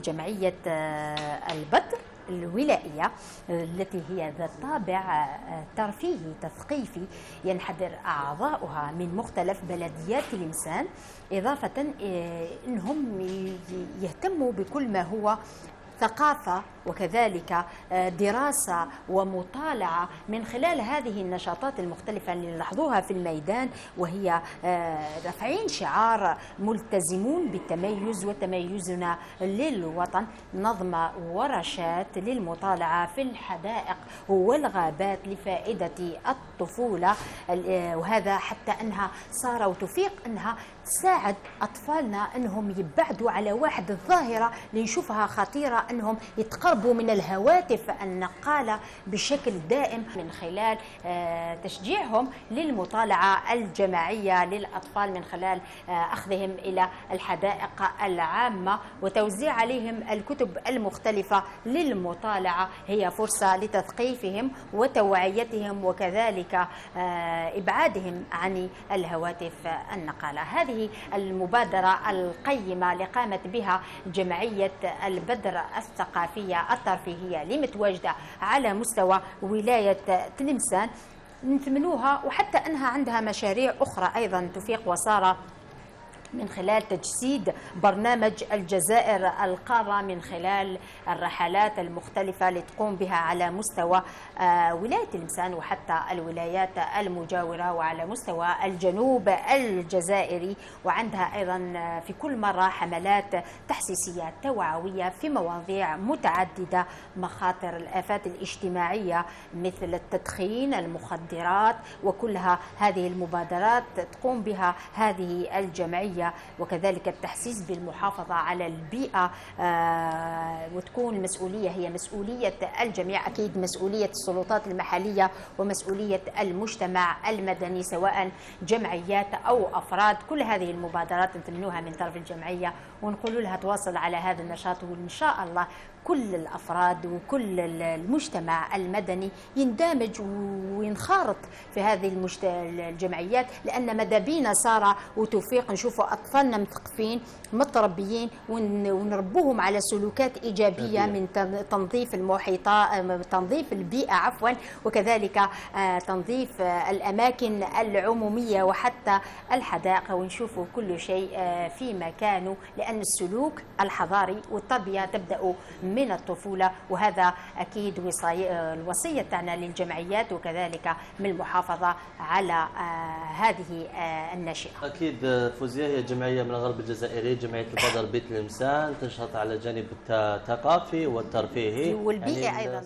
جمعية البدر الولائية التي هي ذات طابع ترفيهي تثقيفي، ينحدر أعضاؤها من مختلف بلديات تلمسان، إضافة أنهم يهتموا بكل ما هو ثقافة وكذلك دراسة ومطالعة من خلال هذه النشاطات المختلفة اللي نلاحظوها في الميدان، وهي رافعين شعار ملتزمون بالتميز وتميزنا للوطن، نظم ورشات للمطالعة في الحدائق والغابات لفائدة الطفولة، وهذا حتى أنها صار وتفيق أنها تساعد أطفالنا أنهم يبعدوا على واحد الظاهرة اللي نشوفها خطيرة، أنهم يتقربوا من الهواتف النقالة بشكل دائم، من خلال تشجيعهم للمطالعة الجماعية للأطفال من خلال أخذهم إلى الحدائق العامة وتوزيع عليهم الكتب المختلفة للمطالعة. هي فرصة لتثقيفهم وتوعيتهم وكذلك إبعادهم عن الهواتف النقالة. هذه المبادرة القيمة اللي قامت بها جمعية البدر الثقافية الترفيهية اللي متواجدة على مستوى ولاية تلمسان نثمنوها، وحتى أنها عندها مشاريع أخرى أيضا تفيق وصار من خلال تجسيد برنامج الجزائر القارة من خلال الرحلات المختلفة اللي تقوم بها على مستوى ولاية تلمسان وحتى الولايات المجاورة وعلى مستوى الجنوب الجزائري، وعندها أيضا في كل مرة حملات تحسيسية توعوية في مواضيع متعددة، مخاطر الآفات الاجتماعية مثل التدخين، المخدرات، وكلها هذه المبادرات تقوم بها هذه الجمعية، وكذلك التحسيس بالمحافظة على البيئة، وتكون مسؤولية هي مسؤولية الجميع، أكيد مسؤولية السلطات المحلية ومسؤولية المجتمع المدني سواء جمعيات أو أفراد. كل هذه المبادرات نتمنوها من طرف الجمعية ونقول لها تواصل على هذا النشاط، وإن شاء الله كل الأفراد وكل المجتمع المدني يندمج وينخرط في هذه الجمعيات، لأن ماذا بينا صار وتوفيق نشوفوا أطفالنا مثقفين متربيين ونربوهم على سلوكات إيجابية من تنظيف المحيطات، تنظيف البيئة عفوا، وكذلك تنظيف الأماكن العمومية وحتى الحدائق، ونشوفوا كل شيء في مكانه، لأن السلوك الحضاري والتربية تبدأ من الطفولة، وهذا أكيد الوصية تاعنا للجمعيات وكذلك من المحافظة على هذه الناشئة. أكيد فوزية هي جمعية من الغرب الجزائري، جمعية البدر بتلمسان، تنشط على الجانب الثقافي والترفيهي والبيئي أيضا.